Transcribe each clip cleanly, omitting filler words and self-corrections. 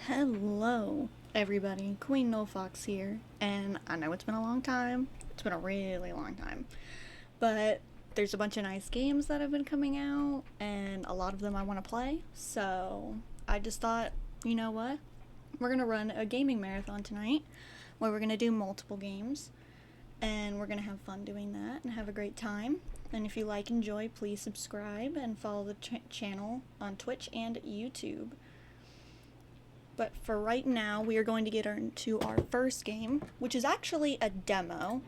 Hello, everybody. Queen No Fox here, and I know it's been a long time. It's been a really long time, but there's a bunch of nice games that have been coming out, and a lot of them I want to play. So I just thought, you know what? We're gonna run a gaming marathon tonight, where we're gonna do multiple games, and we're gonna have fun doing that and have a great time. And if you like, enjoy, please subscribe and follow the channel on Twitch and YouTube. But for right now, we are going to get into our first game, which is actually a demo.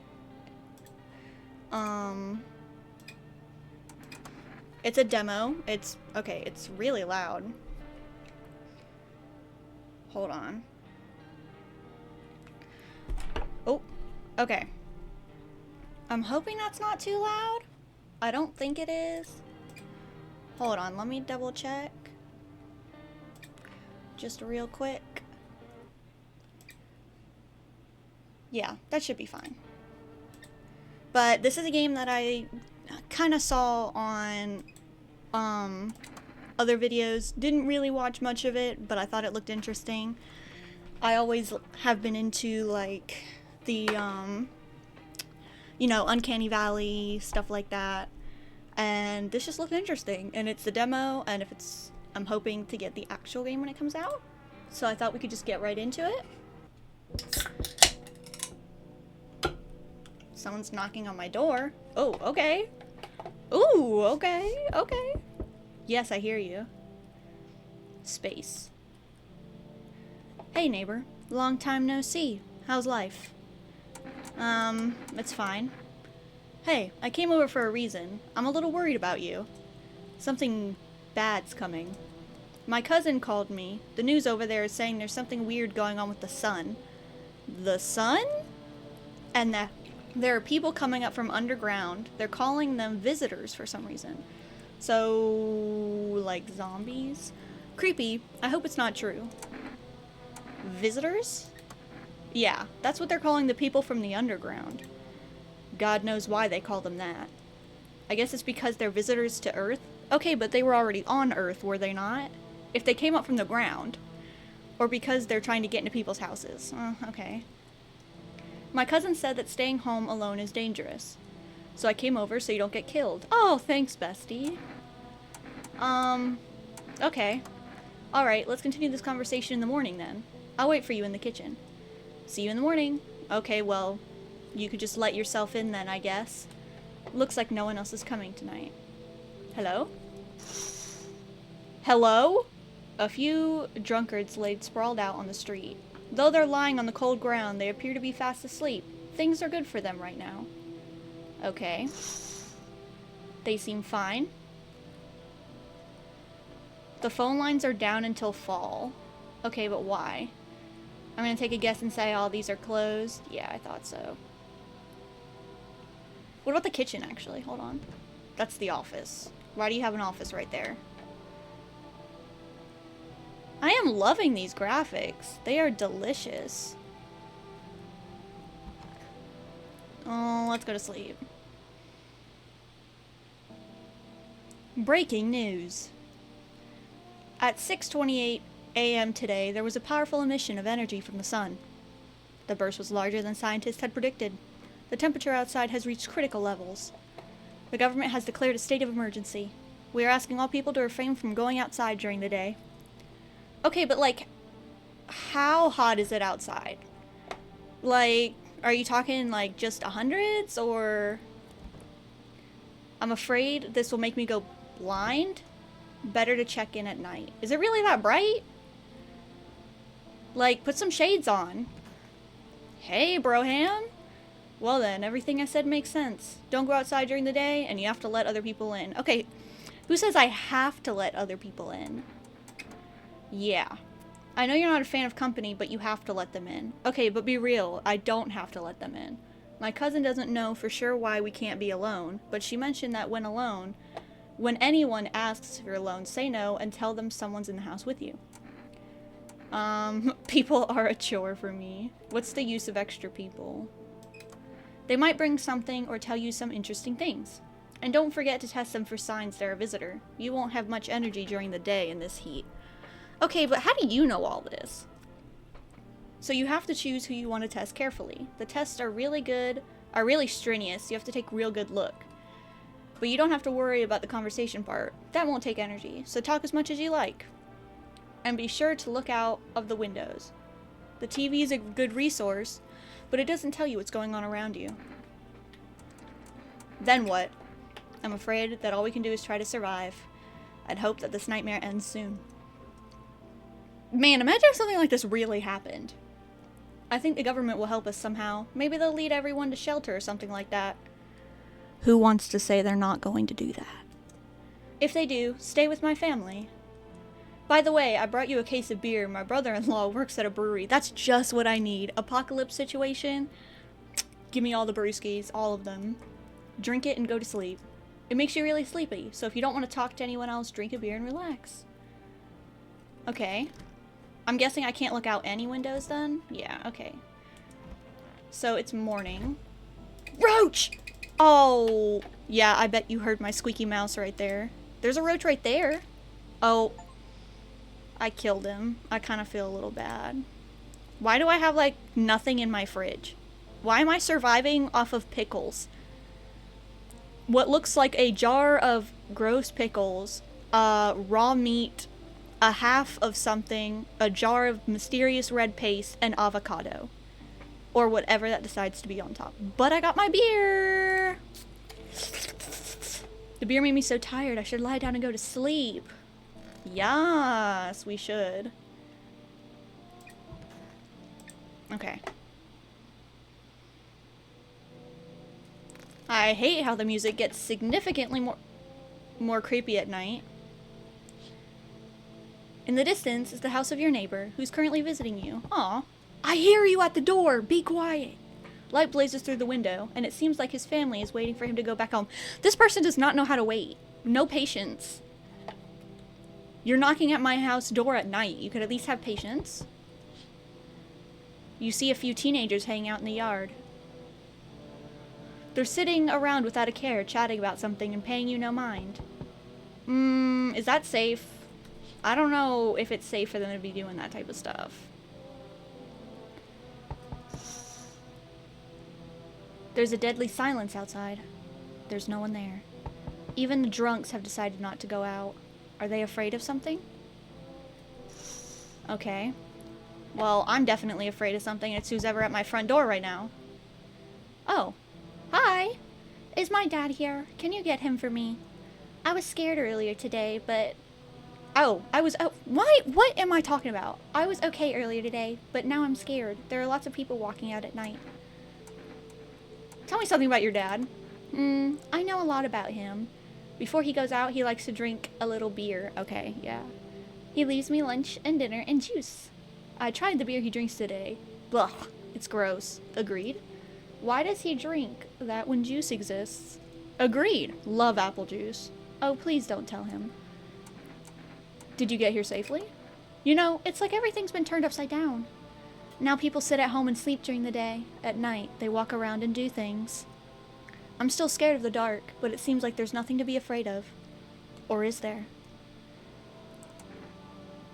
It's a demo. Okay, it's really loud. Hold on. Oh, okay. I'm hoping that's not too loud. I don't think it is. Hold on, let me double check. Just real quick. Yeah, that should be fine. But this is a game that I kind of saw on other videos. Didn't really watch much of it, but I thought it looked interesting. I always have been into like the Uncanny Valley, stuff like that. And this just looked interesting, and it's the demo, and I'm hoping to get the actual game when it comes out. So I thought we could just get right into it. Someone's knocking on my door. Oh, okay. Ooh, okay. Yes, I hear you. Space. Hey, neighbor. Long time no see. How's life? It's fine. Hey, I came over for a reason. I'm a little worried about you. Something bad's coming. My cousin called me. The news over there is saying there's something weird going on with the sun. The sun? And that there are people coming up from underground. They're calling them visitors for some reason. So, like zombies? Creepy. I hope it's not true. Visitors? Yeah, that's what they're calling the people from the underground. God knows why they call them that. I guess it's because they're visitors to Earth. Okay, but they were already on Earth, were they not? If they came up from the ground. Or because they're trying to get into people's houses. Okay. My cousin said that staying home alone is dangerous. So I came over so you don't get killed. Oh, thanks, bestie. Okay. Alright, let's continue this conversation in the morning then. I'll wait for you in the kitchen. See you in the morning. Okay, well, you could just let yourself in then, I guess. Looks like no one else is coming tonight. Hello? Hello? A few drunkards laid sprawled out on the street. Though they're lying on the cold ground, they appear to be fast asleep. Things are good for them right now. Okay. They seem fine. The phone lines are down until fall. Okay, but why? I'm gonna take a guess and say all these are closed. Yeah, I thought so. What about the kitchen, actually? Hold on. That's the office. Why do you have an office right there? I am loving these graphics. They are delicious. Oh, let's go to sleep. Breaking news. At 6:28 a.m. today, there was a powerful emission of energy from the sun. The burst was larger than scientists had predicted. The temperature outside has reached critical levels. The government has declared a state of emergency. We are asking all people to refrain from going outside during the day. Okay, but like, how hot is it outside? Like, are you talking like just hundreds, or? I'm afraid this will make me go blind. Better to check in at night. Is it really that bright? Like, put some shades on. Hey, Broham. Well then, everything I said makes sense. Don't go outside during the day, and you have to let other people in. Okay, who says I have to let other people in? Yeah. I know you're not a fan of company, but you have to let them in. Okay, but be real, I don't have to let them in. My cousin doesn't know for sure why we can't be alone, but she mentioned that when alone, when anyone asks if you're alone, say no and tell them someone's in the house with you. People are a chore for me. What's the use of extra people? They might bring something or tell you some interesting things. And don't forget to test them for signs they're a visitor. You won't have much energy during the day in this heat. Okay, but how do you know all this? So you have to choose who you want to test carefully. The tests are really strenuous. You have to take real good look. But you don't have to worry about the conversation part. That won't take energy, so talk as much as you like. And be sure to look out of the windows. The TV is a good resource, but it doesn't tell you what's going on around you. Then what? I'm afraid that all we can do is try to survive. I'd hope that this nightmare ends soon. Man, imagine if something like this really happened. I think the government will help us somehow. Maybe they'll lead everyone to shelter or something like that. Who wants to say they're not going to do that? If they do, stay with my family. By the way, I brought you a case of beer. My brother-in-law works at a brewery. That's just what I need. Apocalypse situation. Give me all the brewskis, all of them. Drink it and go to sleep. It makes you really sleepy, so if you don't want to talk to anyone else, drink a beer and relax. Okay. I'm guessing I can't look out any windows then? Yeah, okay. So it's morning. Roach! Oh, yeah, I bet you heard my squeaky mouse right there. There's a roach right there. Oh, I killed him. I kind of feel a little bad. Why do I have, like, nothing in my fridge? Why am I surviving off of pickles? What looks like a jar of gross pickles, raw meat, a half of something, a jar of mysterious red paste, and avocado. Or whatever that decides to be on top. But I got my beer! The beer made me so tired I should lie down and go to sleep. Yes, we should. Okay. I hate how the music gets significantly more creepy at night. In the distance is the house of your neighbor, who's currently visiting you. Aw. I hear you at the door! Be quiet! Light blazes through the window, and it seems like his family is waiting for him to go back home. This person does not know how to wait. No patience. You're knocking at my house door at night. You could at least have patience. You see a few teenagers hanging out in the yard. They're sitting around without a care, chatting about something and paying you no mind. Is that safe? I don't know if it's safe for them to be doing that type of stuff. There's a deadly silence outside. There's no one there. Even the drunks have decided not to go out. Are they afraid of something? Okay. Well, I'm definitely afraid of something. It's who's ever at my front door right now. Oh. Hi. Is my dad here? Can you get him for me? I was scared earlier today, but... Oh, what am I talking about? I was okay earlier today, but now I'm scared. There are lots of people walking out at night. Tell me something about your dad. I know a lot about him. Before he goes out, he likes to drink a little beer. Okay, yeah. He leaves me lunch and dinner and juice. I tried the beer he drinks today. Blah, it's gross. Agreed. Why does he drink that when juice exists? Agreed. Love apple juice. Oh, please don't tell him. Did you get here safely? You know, it's like everything's been turned upside down. Now people sit at home and sleep during the day. At night, they walk around and do things. I'm still scared of the dark, but it seems like there's nothing to be afraid of. Or is there?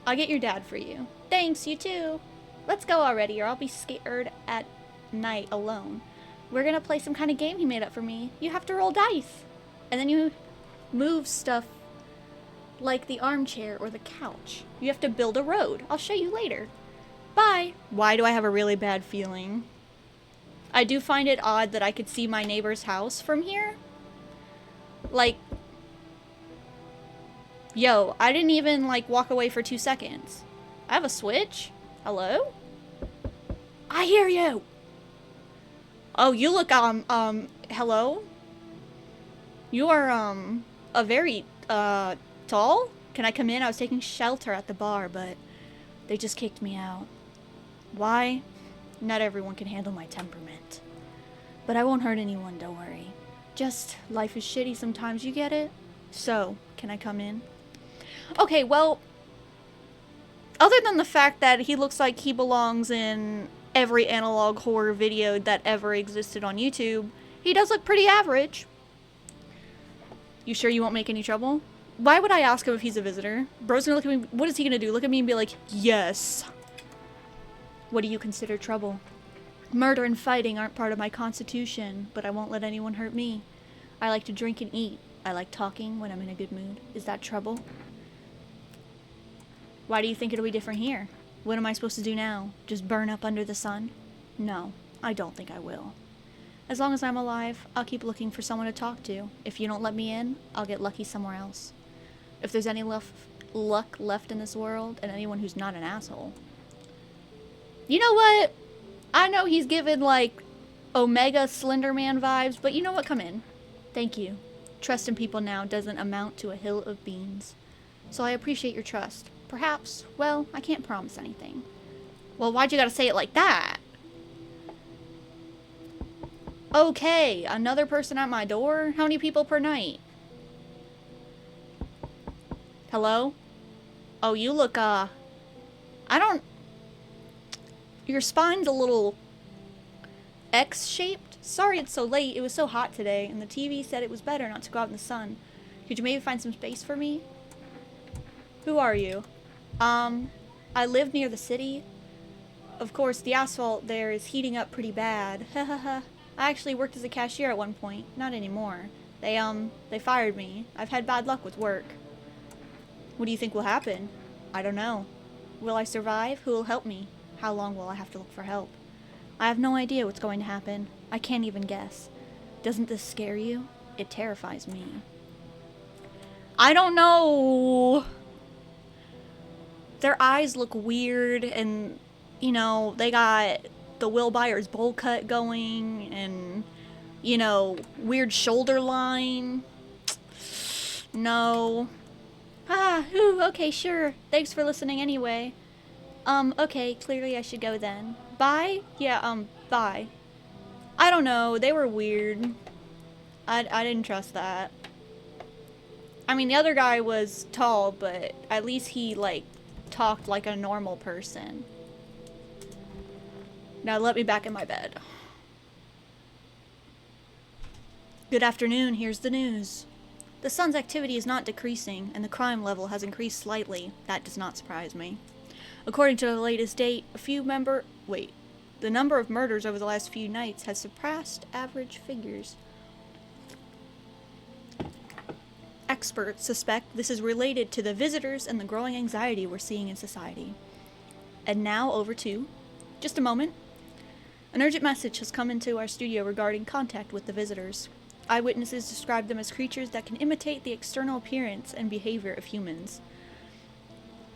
I'll get your dad for you. Thanks, you too. Let's go already, or I'll be scared at night alone. We're gonna play some kind of game he made up for me. You have to roll dice. And then you move stuff like the armchair or the couch. You have to build a road. I'll show you later. Bye. Why do I have a really bad feeling? I do find it odd that I could see my neighbor's house from here. Like, yo, I didn't even, like, walk away for 2 seconds. I have a switch? Hello? I hear you! Oh, you look, hello? You are, a very, tall? Can I come in? I was taking shelter at the bar, but they just kicked me out. Why? Not everyone can handle my temperament. But I won't hurt anyone, don't worry. Just, life is shitty sometimes, you get it? So, can I come in? Okay, well, other than the fact that he looks like he belongs in every analog horror video that ever existed on YouTube, he does look pretty average. You sure you won't make any trouble? Why would I ask him if he's a visitor? Bro's gonna look at me. What is he gonna do? Look at me and be like, yes. What do you consider trouble? Murder and fighting aren't part of my constitution, but I won't let anyone hurt me. I like to drink and eat. I like talking when I'm in a good mood. Is that trouble? Why do you think it'll be different here? What am I supposed to do now? Just burn up under the sun? No, I don't think I will. As long as I'm alive, I'll keep looking for someone to talk to. If you don't let me in, I'll get lucky somewhere else. If there's any luck left in this world, and anyone who's not an asshole. You know what? I know he's given, like, Omega Slender Man vibes, but you know what? Come in. Thank you. Trust in people now doesn't amount to a hill of beans. So I appreciate your trust. Perhaps, well, I can't promise anything. Well, why'd you gotta say it like that? Okay, another person at my door? How many people per night? Hello? Oh, you look, I don't... Your spine's a little X-shaped. Sorry it's so late. It was so hot today, and the TV said it was better not to go out in the sun. Could you maybe find some space for me? Who are you? I live near the city. Of course, the asphalt there is heating up pretty bad. Hahaha. I actually worked as a cashier at one point. Not anymore. They fired me. I've had bad luck with work. What do you think will happen? I don't know. Will I survive? Who will help me? How long will I have to look for help? I have no idea what's going to happen. I can't even guess. Doesn't this scare you? It terrifies me. I don't know. Their eyes look weird, and, you know, they got the Will Byers bowl cut going, and, you know, weird shoulder line. No. Okay, sure. Thanks for listening anyway. Okay, clearly I should go then. Bye? Yeah, bye. I don't know, they were weird. I didn't trust that. I mean, the other guy was tall, but at least he, like, talked like a normal person. Now let me back in my bed. Good afternoon, here's the news. The sun's activity is not decreasing, and the crime level has increased slightly. That does not surprise me. According to the latest date, the number of murders over the last few nights has surpassed average figures. Experts suspect this is related to the visitors and the growing anxiety we're seeing in society. And now over to... Just a moment. An urgent message has come into our studio regarding contact with the visitors. Eyewitnesses describe them as creatures that can imitate the external appearance and behavior of humans.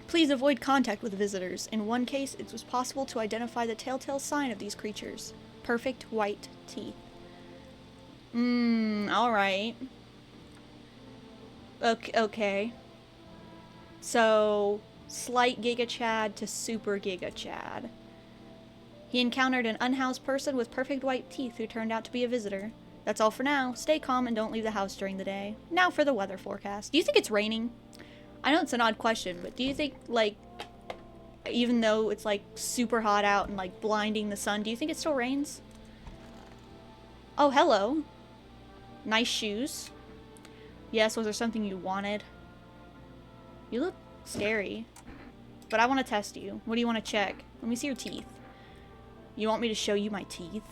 Please avoid contact with visitors. In one case, it was possible to identify the telltale sign of these creatures. Perfect white teeth. Alright. Okay. So, slight Giga Chad to super Giga Chad. He encountered an unhoused person with perfect white teeth who turned out to be a visitor. That's all for now. Stay calm and don't leave the house during the day. Now for the weather forecast. Do you think it's raining? I know it's an odd question, but do you think, like, even though it's, like, super hot out and, like, blinding the sun, do you think it still rains? Oh, hello. Nice shoes. Yes, was there something you wanted? You look scary. But I want to test you. What do you want to check? Let me see your teeth. You want me to show you my teeth?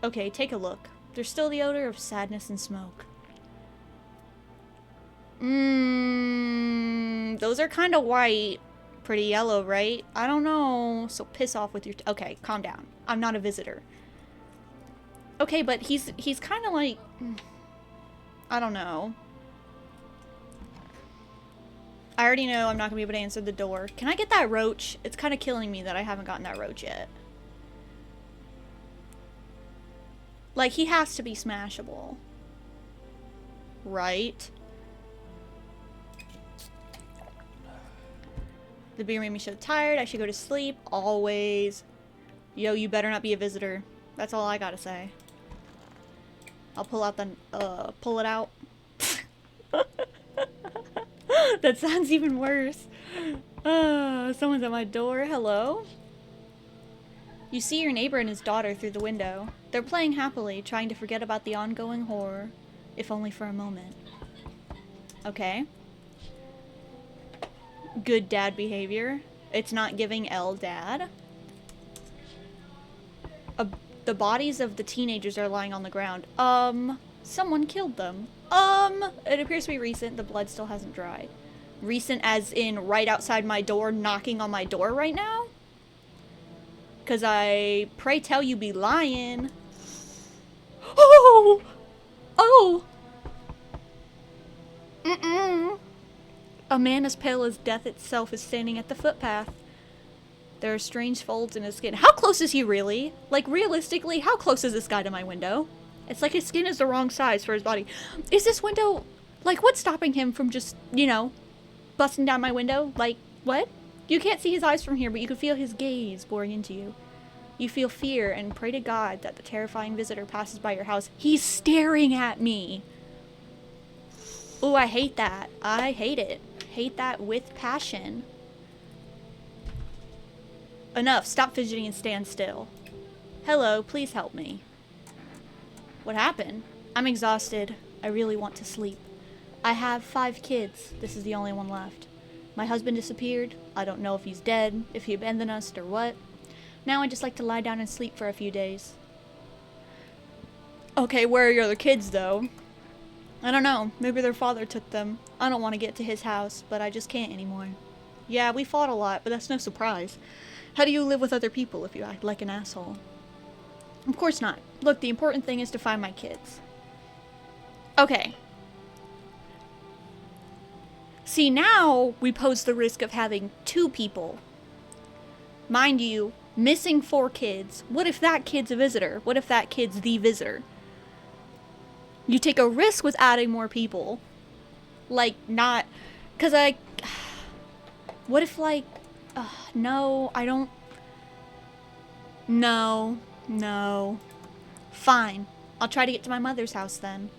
Okay, take a look. There's still the odor of sadness and smoke. Those are kind of white. Pretty yellow, right? I don't know. So piss off with your... Okay, calm down. I'm not a visitor. Okay, but he's kind of like... I don't know. I already know I'm not going to be able to answer the door. Can I get that roach? It's kind of killing me that I haven't gotten that roach yet. Like, he has to be smashable. Right? The beer made me so tired. I should go to sleep. Always. Yo, you better not be a visitor. That's all I gotta say. I'll pull out the... pull it out. That sounds even worse. Someone's at my door. Hello? You see your neighbor and his daughter through the window. They're playing happily, trying to forget about the ongoing horror, if only for a moment. Okay. good dad behavior. It's not giving L dad. The bodies of the teenagers are lying on the ground. Someone killed them. It appears to be recent. The blood still hasn't dried. Recent as in right outside my door, knocking on my door right now? Cause I pray tell you be lying. Oh! Oh! A man as pale as death itself is standing at the footpath. There are strange folds in his skin. How close is he really? Like, realistically, how close is this guy to my window? It's like his skin is the wrong size for his body. Is this window... Like, what's stopping him from just, you know, busting down my window? Like, what? You can't see his eyes from here, but you can feel his gaze boring into you. You feel fear and pray to God that the terrifying visitor passes by your house. He's staring at me! Ooh, I hate that. I hate it. Hate that with passion. Enough. Stop fidgeting and stand still. Hello, please help me. What happened? I'm exhausted. I really want to sleep. I have 5 kids. This is the only one left. My husband disappeared. I don't know if he's dead, if he abandoned us, or what. Now I just like to lie down and sleep for a few days. Okay, where are your other kids, though? I don't know. Maybe their father took them. I don't want to get to his house, but I just can't anymore. Yeah, we fought a lot, but that's no surprise. How do you live with other people if you act like an asshole? Of course not. Look, the important thing is to find my kids. Okay. See, now we pose the risk of having 2 people. Mind you, missing 4 kids. What if that kid's a visitor? What if that kid's the visitor? You take a risk with adding more people. Like, not... Because I... What if, like... no, I don't... No. No. Fine. I'll try to get to my mother's house then.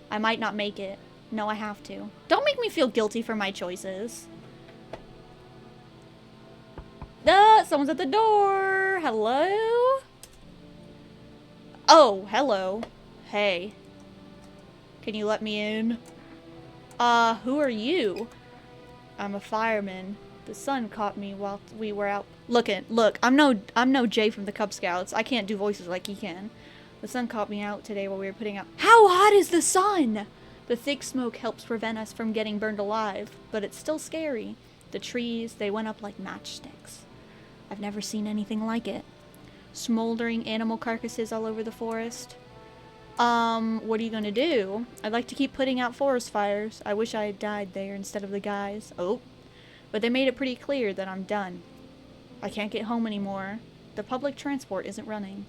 I might not make it. No, I have to. Don't make me feel guilty for my choices. Someone's at the door. Hello? Oh, hello. Hey. Can you let me in? Who are you? I'm a fireman. The sun caught me while we were out. Look, I'm no Jay from the Cub Scouts. I can't do voices like he can. The sun caught me out today while we were putting out. How hot is the sun? The thick smoke helps prevent us from getting burned alive, but it's still scary. The trees, they went up like matchsticks. I've never seen anything like it. Smoldering animal carcasses all over the forest. What are you gonna do? I'd like to keep putting out forest fires. I wish I had died there instead of the guys. Oh. But they made it pretty clear that I'm done. I can't get home anymore. The public transport isn't running.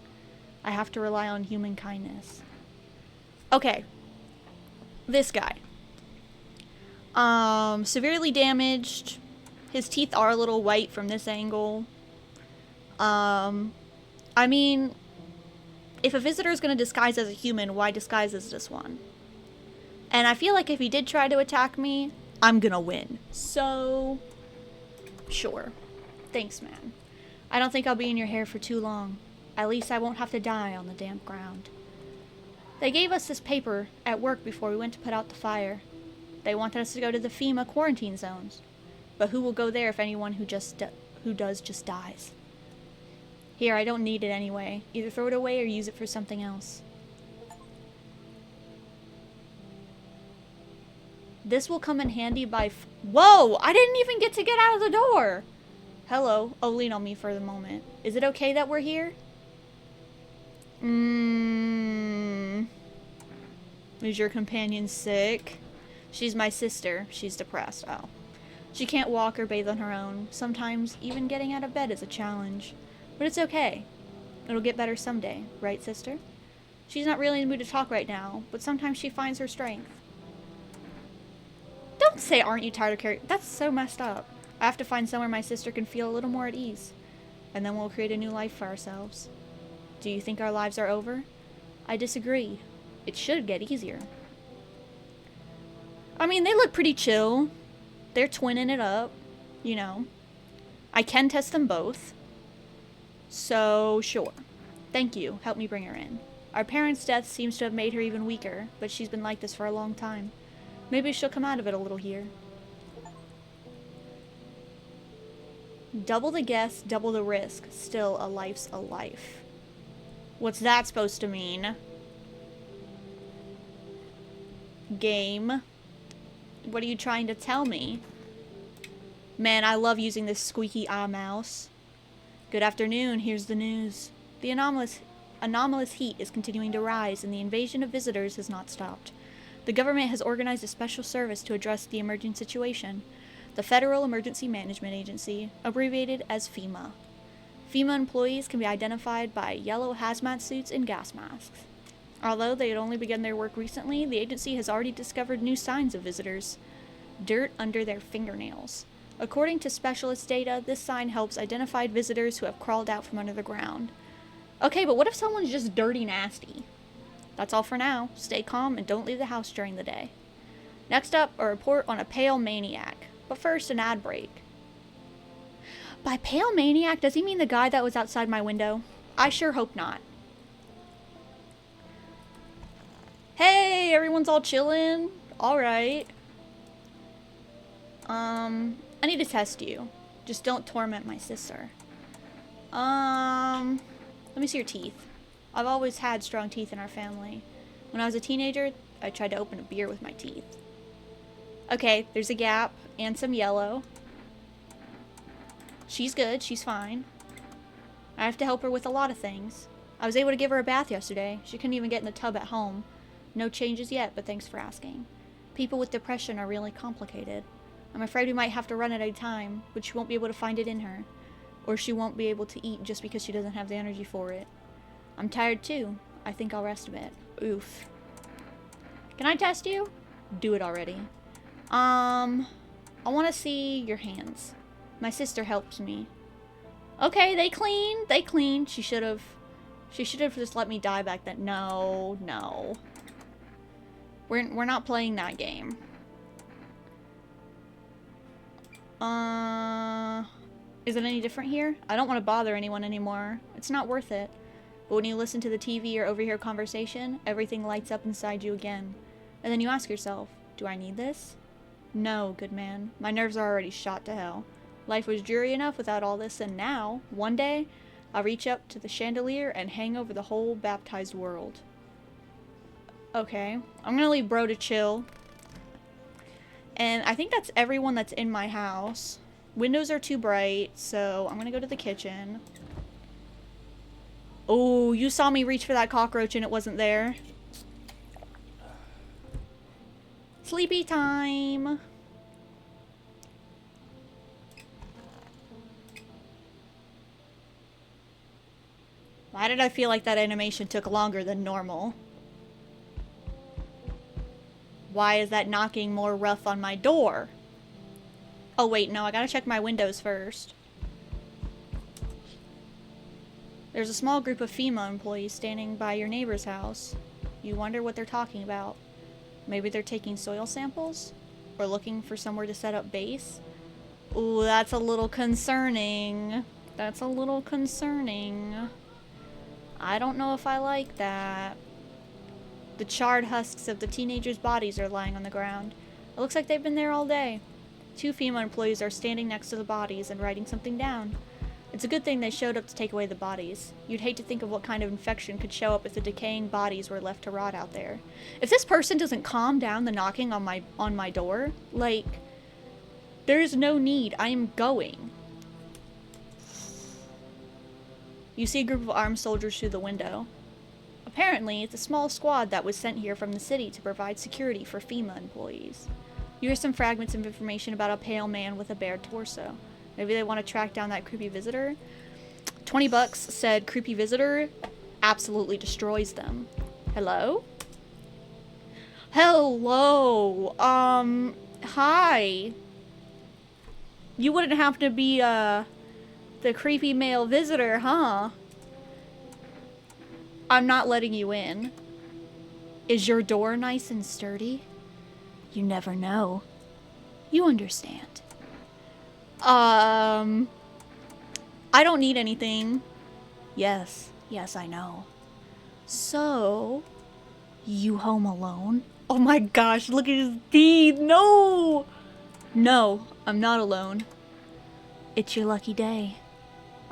I have to rely on human kindness. Okay. This guy. Severely damaged. His teeth are a little white from this angle. I mean, if a visitor is going to disguise as a human, why disguise as this one? And I feel like if he did try to attack me, I'm gonna win. So, sure. Thanks, man. I don't think I'll be in your hair for too long. At least I won't have to die on the damp ground. They gave us this paper at work before we went to put out the fire. They wanted us to go to the FEMA quarantine zones. But who will go there if anyone who does just dies? Here, I don't need it anyway. Either throw it away or use it for something else. This will come in handy by Whoa! I didn't even get to get out of the door! Hello. Oh, lean on me for the moment. Is it okay that we're here? Is your companion sick? She's my sister. She's depressed. Oh. She can't walk or bathe on her own. Sometimes even getting out of bed is a challenge. But it's okay. It'll get better someday, right, sister? She's not really in the mood to talk right now, but sometimes she finds her strength. Don't say, aren't you tired of carrying... That's so messed up. I have to find somewhere my sister can feel a little more at ease. And then we'll create a new life for ourselves. Do you think our lives are over? I disagree. It should get easier. I mean, they look pretty chill. They're twinning it up, you know. I can test them both. So, sure. Thank you. Help me bring her in. Our parents' death seems to have made her even weaker, but she's been like this for a long time. Maybe she'll come out of it a little here. Double the guess, double the risk. Still, a life's a life. What's that supposed to mean? Game. What are you trying to tell me? Man, I love using this squeaky mouse. Good afternoon, here's the news. The anomalous heat is continuing to rise, and the invasion of visitors has not stopped. The government has organized a special service to address the emerging situation. The Federal Emergency Management Agency, abbreviated as FEMA. FEMA employees can be identified by yellow hazmat suits and gas masks. Although they had only begun their work recently, the agency has already discovered new signs of visitors. Dirt under their fingernails. According to specialist data, this sign helps identify visitors who have crawled out from under the ground. Okay, but what if someone's just dirty nasty? That's all for now. Stay calm and don't leave the house during the day. Next up, a report on a pale maniac. But first, an ad break. By pale maniac, does he mean the guy that was outside my window? I sure hope not. Hey, everyone's all chillin'. Alright. I need to test you. Just don't torment my sister. Let me see your teeth. I've always had strong teeth in our family. When I was a teenager, I tried to open a beer with my teeth. Okay, there's a gap and some yellow. She's good, she's fine. I have to help her with a lot of things. I was able to give her a bath yesterday. She couldn't even get in the tub at home. No changes yet, but thanks for asking. People with depression are really complicated. I'm afraid we might have to run at a time, but she won't be able to find it in her. Or she won't be able to eat just because she doesn't have the energy for it. I'm tired too. I think I'll rest a bit. Oof. Can I test you? Do it already. I want to see your hands. My sister helps me. Okay, they clean. They clean. She should have just let me die back then. No, no. We're not playing that game. Is it any different here? I don't want to bother anyone anymore. It's not worth it. But when you listen to the TV or overhear conversation, everything lights up inside you again. And then you ask yourself, do I need this? No, good man. My nerves are already shot to hell. Life was dreary enough without all this, and now, one day, I'll reach up to the chandelier and hang over the whole baptized world. Okay. I'm gonna leave bro to chill. And I think that's everyone that's in my house. Windows are too bright, so I'm gonna go to the kitchen. Oh, you saw me reach for that cockroach and it wasn't there. Sleepy time. Why did I feel like that animation took longer than normal? Why is that knocking more rough on my door? Oh wait, no, I gotta check my windows first. There's a small group of FEMA employees standing by your neighbor's house. You wonder what they're talking about. Maybe they're taking soil samples? Or looking for somewhere to set up base? Ooh, that's a little concerning. That's a little concerning. I don't know if I like that. The charred husks of the teenagers' bodies are lying on the ground. It looks like they've been there all day. 2 FEMA employees are standing next to the bodies and writing something down. It's a good thing they showed up to take away the bodies. You'd hate to think of what kind of infection could show up if the decaying bodies were left to rot out there. If this person doesn't calm down the knocking on my door, like, there's no need. I am going. You see a group of armed soldiers through the window. Apparently, it's a small squad that was sent here from the city to provide security for FEMA employees. You hear some fragments of information about a pale man with a bare torso. Maybe they want to track down that creepy visitor? $20 said creepy visitor absolutely destroys them. Hello? Hello! Hi! You wouldn't happen to be, the creepy male visitor, huh? I'm not letting you in. Is your door nice and sturdy? You never know. You understand. I don't need anything. Yes, I know. So, you home alone? Oh my gosh, look at his teeth. No! No, I'm not alone. It's your lucky day.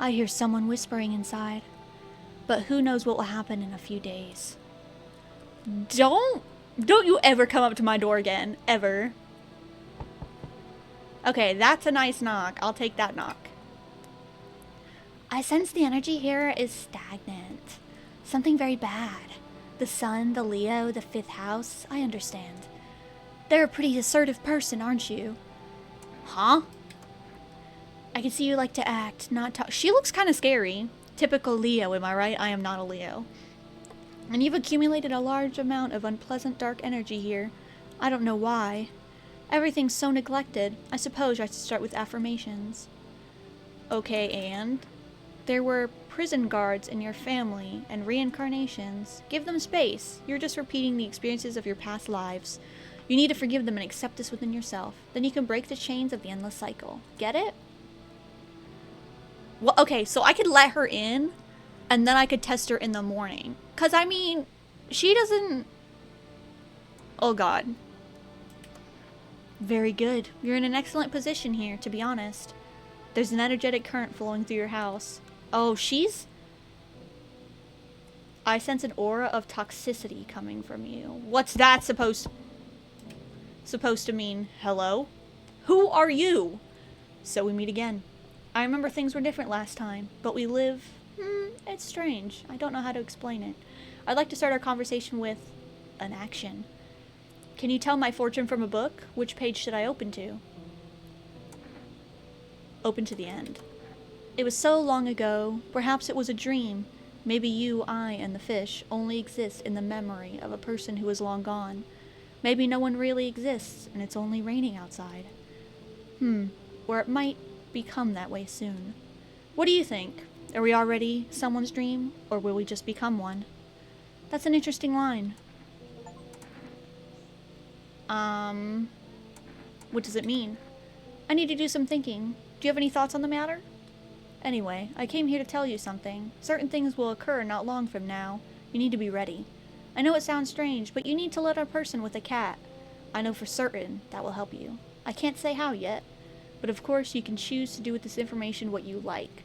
I hear someone whispering inside. But who knows what will happen in a few days. Don't you ever come up to my door again. Ever. Okay, that's a nice knock. I'll take that knock. I sense the energy here is stagnant. Something very bad. The sun, the Leo, the 5th house. I understand. They're a pretty assertive person, aren't you? Huh? I can see you like to act, not talk. She looks kind of scary. Typical Leo, am I right? I am not a Leo. And you've accumulated a large amount of unpleasant dark energy here. I don't know why. Everything's so neglected. I suppose I should start with affirmations. Okay, and? There were prison guards in your family and reincarnations. Give them space. You're just repeating the experiences of your past lives. You need to forgive them and accept this within yourself. Then you can break the chains of the endless cycle. Get it? Well, okay, so I could let her in, and then I could test her in the morning. Because, I mean, she doesn't... Oh, God. Very good. You're in an excellent position here, to be honest. There's an energetic current flowing through your house. Oh, she's... I sense an aura of toxicity coming from you. What's that supposed to mean? Hello? Who are you? So we meet again. I remember things were different last time, but we live... it's strange. I don't know how to explain it. I'd like to start our conversation with an action. Can you tell my fortune from a book? Which page should I open to? Open to the end. It was so long ago. Perhaps it was a dream. Maybe you, I, and the fish only exist in the memory of a person who is long gone. Maybe no one really exists, and it's only raining outside. Or it might become that way soon. What do you think? Are we already someone's dream, or will we just become one? That's an interesting line. What does it mean? I need to do some thinking. Do you have any thoughts on the matter? Anyway, I came here to tell you something. Certain things will occur not long from now. You need to be ready. I know it sounds strange, but you need to let a person with a cat. I know for certain that will help you. I can't say how yet, but of course you can choose to do with this information what you like.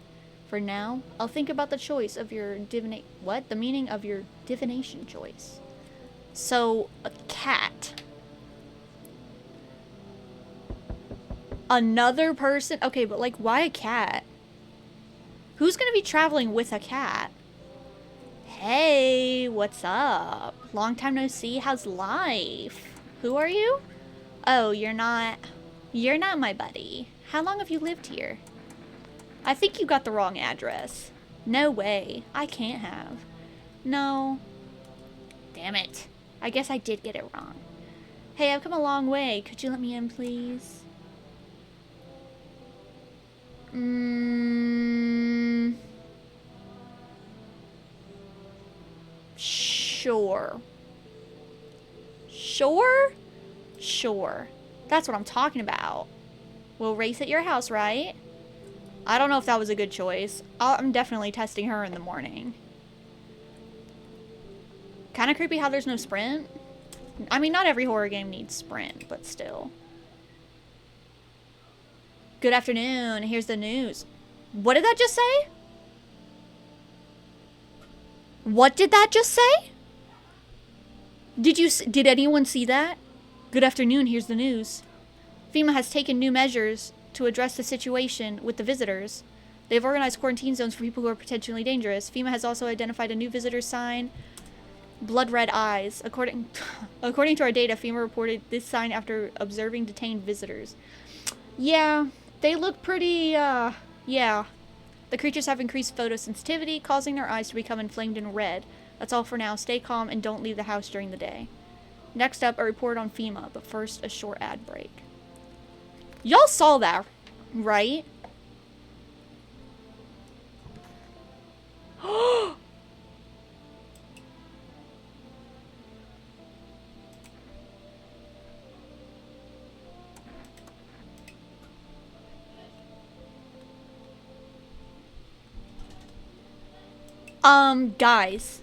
For now, I'll think about the choice of your the meaning of your divination choice. So, a cat. Another person? Okay, but like, why a cat? Who's gonna be traveling with a cat? Hey, what's up? Long time no see, how's life? Who are you? Oh, you're not my buddy. How long have you lived here? I think you got the wrong address. No way, I can't have. No. Damn it. I guess I did get it wrong. Hey, I've come a long way. Could you let me in, please? Sure. Sure? Sure. That's what I'm talking about. We'll race at your house, right? I don't know if that was a good choice. I'm definitely testing her in the morning. Kind of creepy how there's no sprint. I mean, not every horror game needs sprint, but still. Good afternoon. Here's the news. What did that just say? What did that just say? Did anyone see that? Good afternoon. Here's the news. FEMA has taken new measures to address the situation with the visitors. They've organized quarantine zones for people who are potentially dangerous. FEMA has also identified a new visitor sign, blood red eyes. According to our data, FEMA reported this sign after observing detained visitors. Yeah, they look pretty, yeah. The creatures have increased photosensitivity, causing their eyes to become inflamed and red. That's all for now. Stay calm and don't leave the house during the day. Next up, a report on FEMA, but first, a short ad break. Y'all saw that, right? Guys.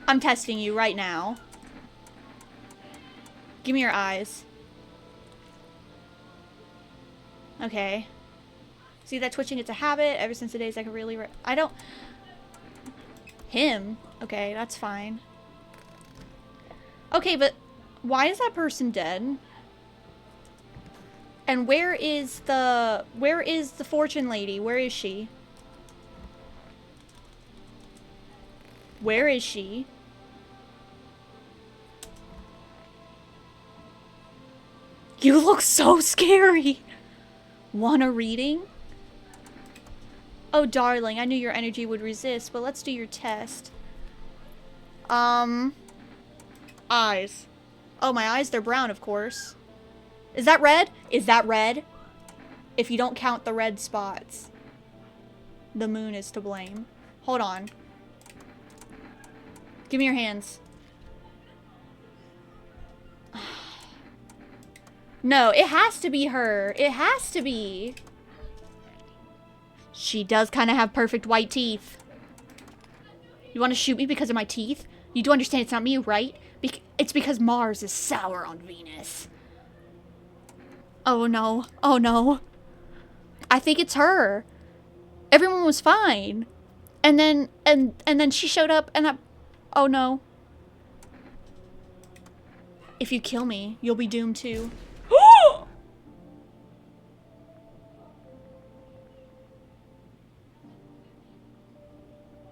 I'm testing you right now. Give me your eyes. Okay. See that twitching? It's a habit. Ever since the days I could really... I don't... Him? Okay, that's fine. Okay, but why is that person dead? And where is the fortune lady? Where is she? Where is she? You look so scary. Want a reading? Oh, darling, I knew your energy would resist, but let's do your test. Eyes. Oh, my eyes, they're brown, of course. Is that red? Is that red? If you don't count the red spots. The moon is to blame. Hold on. Give me your hands. No, it has to be her. It has to be. She does kind of have perfect white teeth. You want to shoot me because of my teeth? You do understand it's not me, right? It's because Mars is sour on Venus. Oh no. Oh no. I think it's her. Everyone was fine. And then she showed up and that... Oh no. If you kill me, you'll be doomed too.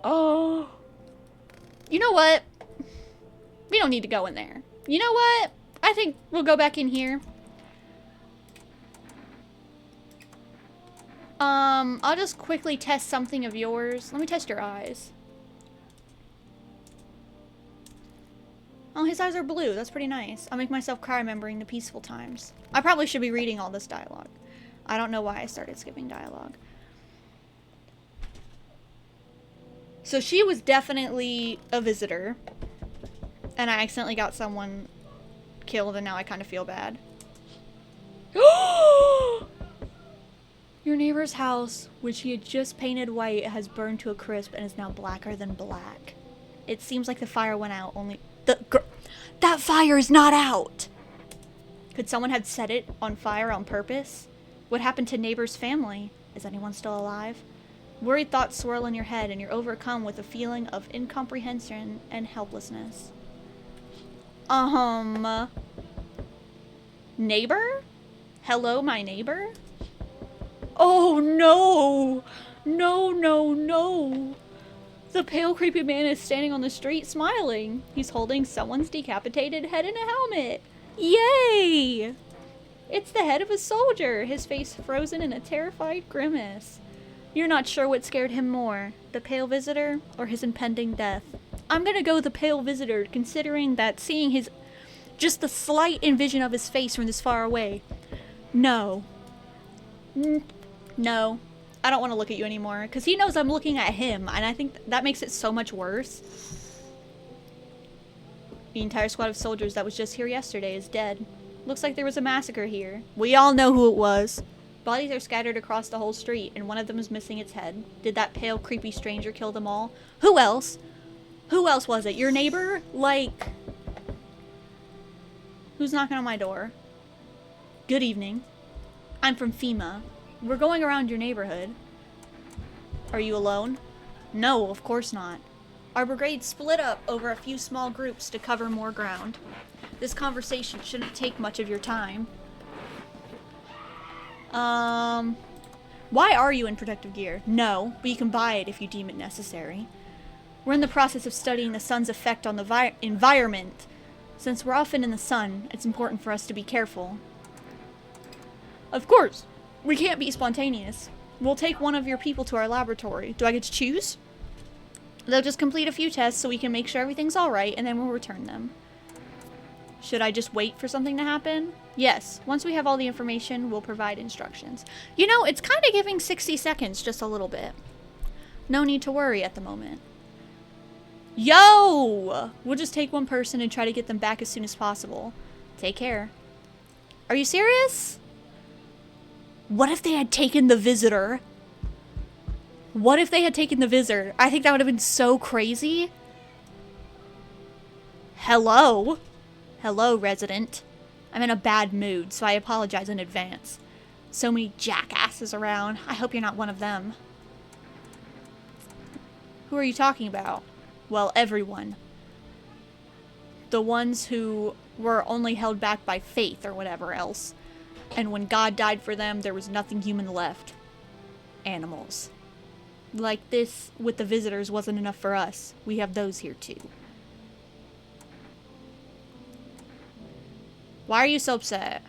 Oh. You know what? We don't need to go in there. You know what? I think we'll go back in here. I'll just quickly test something of yours. Let me test your eyes. Oh, his eyes are blue. That's pretty nice. I'll make myself cry remembering the peaceful times. I probably should be reading all this dialogue. I don't know why I started skipping dialogue. So she was definitely a visitor. And I accidentally got someone killed and now I kind of feel bad. Your neighbor's house, which he had just painted white, has burned to a crisp and is now blacker than black. It seems like the fire went out, only... That fire is not out! Could someone have set it on fire on purpose? What happened to neighbor's family? Is anyone still alive? Worried thoughts swirl in your head and you're overcome with a feeling of incomprehension and helplessness. Neighbor? Hello, my neighbor? Oh no! No, no, no! The pale, creepy man is standing on the street smiling. He's holding someone's decapitated head in a helmet. Yay! It's the head of a soldier, his face frozen in a terrified grimace. You're not sure what scared him more, the pale visitor or his impending death. I'm gonna go the pale visitor, considering that seeing his... just the slight envision of his face from this far away. No. No. I don't want to look at you anymore, because he knows I'm looking at him, and I think that makes it so much worse. The entire squad of soldiers that was just here yesterday is dead. Looks like there was a massacre here. We all know who it was. Bodies are scattered across the whole street, and one of them is missing its head. Did that pale, creepy stranger kill them all? Who else? Who else was it? Your neighbor? Like... Who's knocking on my door? Good evening. I'm from FEMA. We're going around your neighborhood. Are you alone? No, of course not. Our brigade split up over a few small groups to cover more ground. This conversation shouldn't take much of your time. Why are you in protective gear? No, but you can buy it if you deem it necessary. We're in the process of studying the sun's effect on the environment. Since we're often in the sun, it's important for us to be careful. Of course. We can't be spontaneous. We'll take one of your people to our laboratory. Do I get to choose? They'll just complete a few tests so we can make sure everything's alright, and then we'll return them. Should I just wait for something to happen? Yes. Once we have all the information, we'll provide instructions. You know, it's kind of giving 60 seconds just a little bit. No need to worry at the moment. Yo! We'll just take one person and try to get them back as soon as possible. Take care. Are you serious? What if they had taken the visitor? What if they had taken the visitor? I think that would have been so crazy. Hello? Hello, resident. I'm in a bad mood, so I apologize in advance. So many jackasses around. I hope you're not one of them. Who are you talking about? Well, everyone. The ones who were only held back by faith or whatever else. And when God died for them, there was nothing human left. Animals. Like this with the visitors wasn't enough for us. We have those here too. Why are you so upset?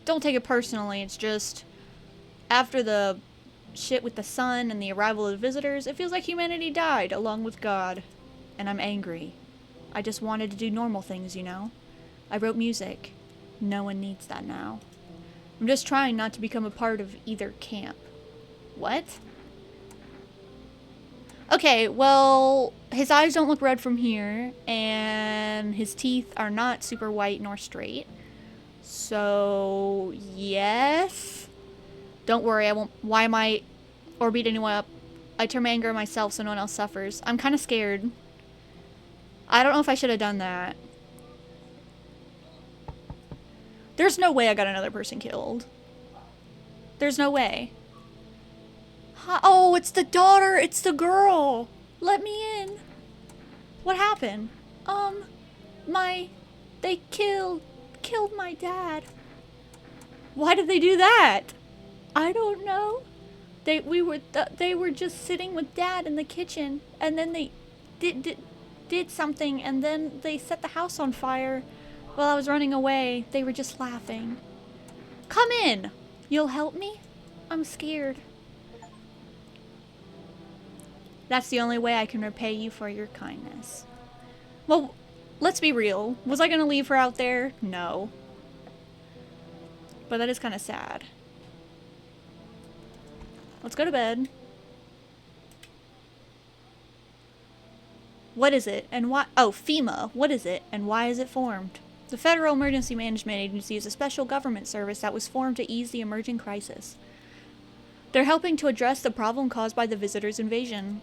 Don't take it personally, it's just... After the shit with the sun and the arrival of the visitors, it feels like humanity died along with God. And I'm angry. I just wanted to do normal things, you know? I wrote music. No one needs that now. I'm just trying not to become a part of either camp. What? Okay, well, his eyes don't look red from here, and his teeth are not super white nor straight. So, yes. Don't worry, I won't. Why am I or beat anyone up? I turn my anger on myself so no one else suffers. I'm kind of scared. I don't know if I should have done that. There's no way I got another person killed. There's no way. Oh, it's the daughter. It's the girl. Let me in. What happened? They killed my dad. Why did they do that? I don't know. They were just sitting with Dad in the kitchen, and then they did something, and then they set the house on fire. While I was running away, they were just laughing. Come in. You'll help me? I'm scared. That's the only way I can repay you for your kindness. Well, let's be real. Was I gonna leave her out there? No. But that is kind of sad. Let's go to bed. What is it and why? Oh, FEMA. What is it and why is it formed? The Federal Emergency Management Agency is a special government service that was formed to ease the emerging crisis. They're helping to address the problem caused by the visitors' invasion.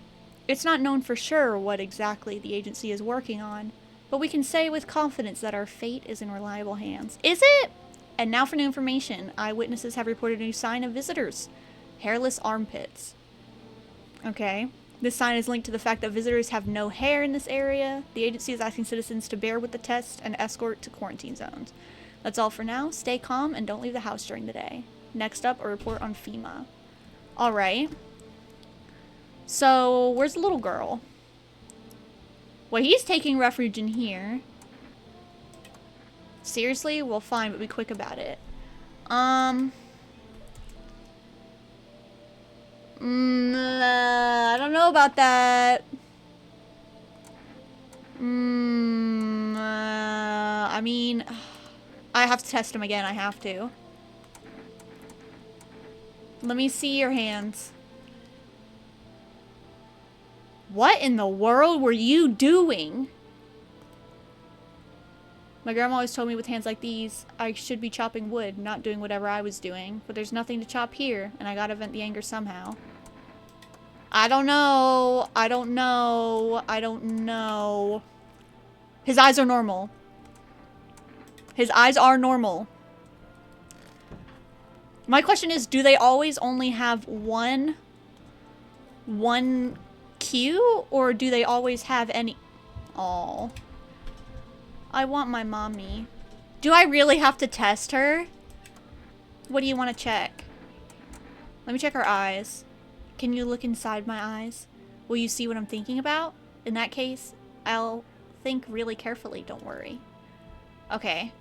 It's not known for sure what exactly the agency is working on, but we can say with confidence that our fate is in reliable hands. Is it? And now for new information. Eyewitnesses have reported a new sign of visitors. Hairless armpits. Okay. This sign is linked to the fact that visitors have no hair in this area. The agency is asking citizens to bear with the test and escort to quarantine zones. That's all for now. Stay calm and don't leave the house during the day. Next up, a report on FEMA. Alright. So, where's the little girl? Well, he's taking refuge in here. Seriously? Well, fine, but be quick about it. I don't know about that. I mean, I have to test him again. I have to. Let me see your hands. What in the world were you doing? My grandma always told me with hands like these, I should be chopping wood, not doing whatever I was doing. But there's nothing to chop here, and I gotta vent the anger somehow. I don't know. I don't know. I don't know. His eyes are normal. His eyes are normal. My question is, do they always only have one cue, or do they always have any? Oh, I want my mommy. Do I really have to test her? What do you want to check? Let me check her eyes. Can you look inside my eyes? Will you see what I'm thinking about? In that case, I'll think really carefully, don't worry. Okay.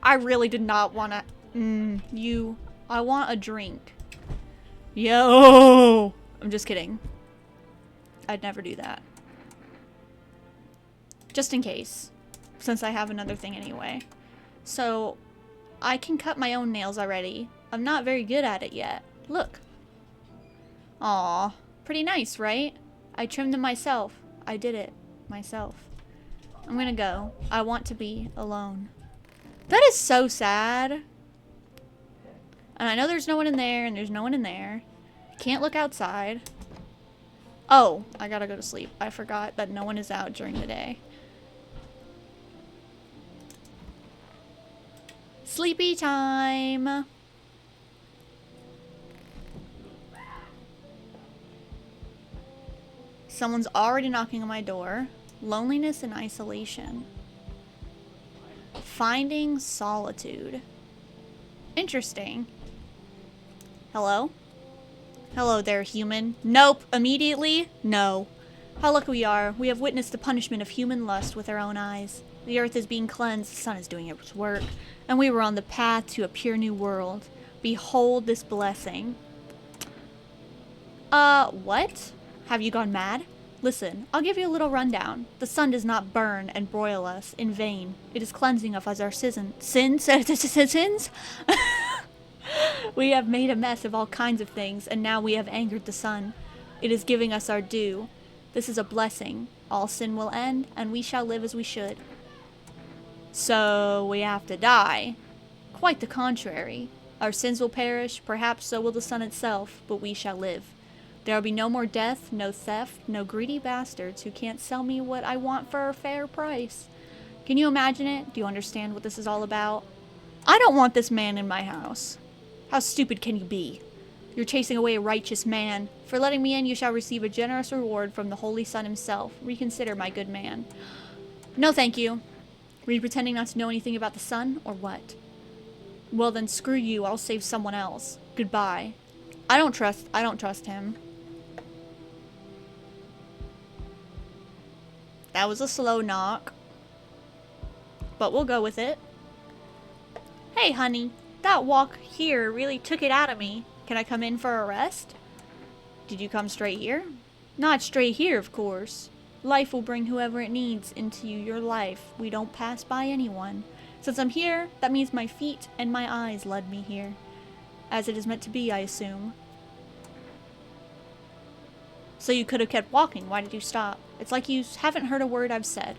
I really did not want to... I want a drink. Yo! I'm just kidding. I'd never do that. Just in case. Since I have another thing anyway. So, I can cut my own nails already. I'm not very good at it yet. Look. Aw. Pretty nice, right? I trimmed them myself. I did it. Myself. I'm gonna go. I want to be alone. That is so sad. And I know there's no one in there, and there's no one in there. Can't look outside. Oh, I gotta go to sleep. I forgot that no one is out during the day. Sleepy time. Someone's already knocking on my door. Loneliness and isolation. Finding solitude. Interesting. Hello? Hello there, human. Nope. Immediately? No. How lucky we are. We have witnessed the punishment of human lust with our own eyes. The earth is being cleansed, the sun is doing its work, and we were on the path to a pure new world. Behold this blessing. What? Have you gone mad? Listen, I'll give you a little rundown. The sun does not burn and broil us in vain. It is cleansing us of our sins. We have made a mess of all kinds of things, and now we have angered the sun. It is giving us our due. This is a blessing. All sin will end, and we shall live as we should. So, we have to die. Quite the contrary. Our sins will perish, perhaps so will the sun itself, but we shall live. There will be no more death, no theft, no greedy bastards who can't sell me what I want for a fair price. Can you imagine it? Do you understand what this is all about? I don't want this man in my house. How stupid can you be? You're chasing away a righteous man. For letting me in, you shall receive a generous reward from the Holy Sun himself. Reconsider, my good man. No, thank you. Were you pretending not to know anything about the sun, or what? Well then, screw you. I'll save someone else. Goodbye. I don't trust him. That was a slow knock. But we'll go with it. Hey, honey. That walk here really took it out of me. Can I come in for a rest? Did you come straight here? Not straight here, of course. Life will bring whoever it needs into your life. We don't pass by anyone. Since I'm here, that means my feet and my eyes led me here. As it is meant to be, I assume. So you could have kept walking. Why did you stop? It's like you haven't heard a word I've said.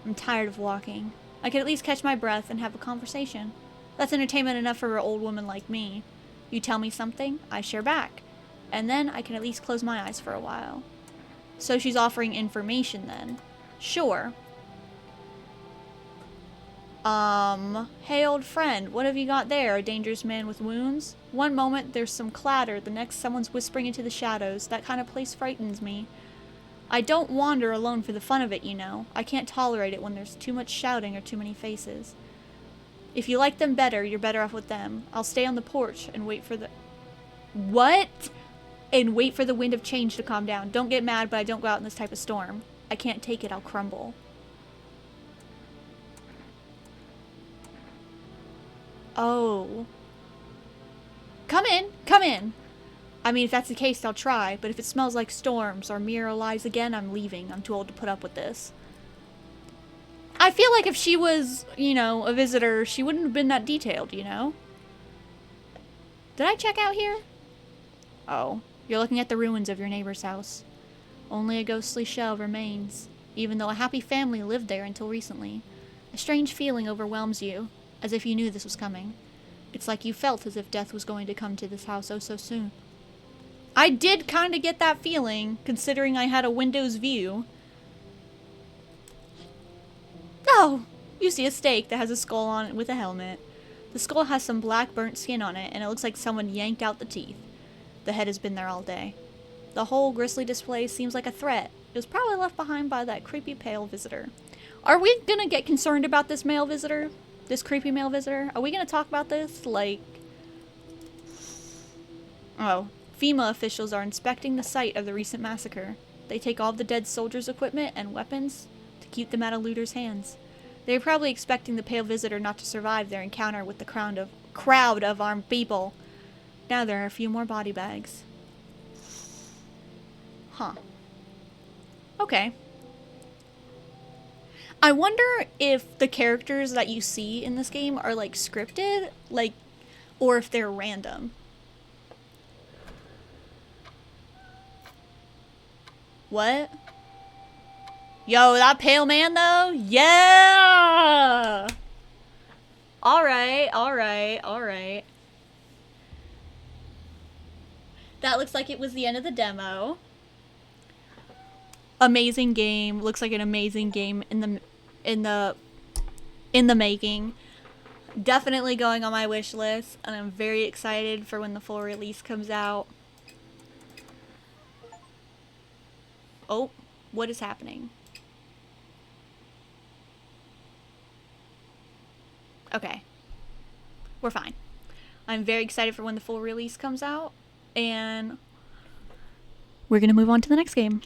I'm tired of walking. I could at least catch my breath and have a conversation. That's entertainment enough for an old woman like me. You tell me something, I share back. And then I can at least close my eyes for a while. So she's offering information then. Sure. Hey old friend, what have you got there? A dangerous man with wounds? One moment there's some clatter, the next someone's whispering into the shadows. That kind of place frightens me. I don't wander alone for the fun of it, you know. I can't tolerate it when there's too much shouting or too many faces. If you like them better, you're better off with them. I'll stay on the porch and wait for the... What? And wait for the wind of change to calm down. Don't get mad, but I don't go out in this type of storm. I can't take it, I'll crumble. Oh. Come in, come in. I mean, if that's the case, I'll try. But if it smells like storms or Mira lies again, I'm leaving. I'm too old to put up with this. I feel like if she was, you know, a visitor, she wouldn't have been that detailed, you know? Did I check out here? Oh. You're looking at the ruins of your neighbor's house. Only a ghostly shell remains, even though a happy family lived there until recently. A strange feeling overwhelms you, as if you knew this was coming. It's like you felt as if death was going to come to this house oh so soon. I did kind of get that feeling, considering I had a Windows view. Oh! You see a stake that has a skull on it with a helmet. The skull has some black burnt skin on it, and it looks like someone yanked out the teeth. The head has been there all day. The whole grisly display seems like a threat. It was probably left behind by that creepy pale visitor. Are we gonna get concerned about this male visitor? This creepy male visitor? Are we gonna talk about this? Like... Oh. FEMA officials are inspecting the site of the recent massacre. They take all of the dead soldiers' equipment and weapons to keep them out of looters' hands. They are probably expecting the pale visitor not to survive their encounter with the crowd of armed people. Now there are a few more body bags. Huh. Okay. I wonder if the characters that you see in this game are, like, scripted, like, or if they're random. What? Yo, that pale man, though? Yeah! Alright, alright, alright. That looks like it was the end of the demo. Amazing game. Looks like an amazing game in the making. Definitely going on my wish list, and I'm very excited for when the full release comes out. Oh, what is happening? Okay. We're fine. I'm very excited for when the full release comes out, and we're gonna move on to the next game.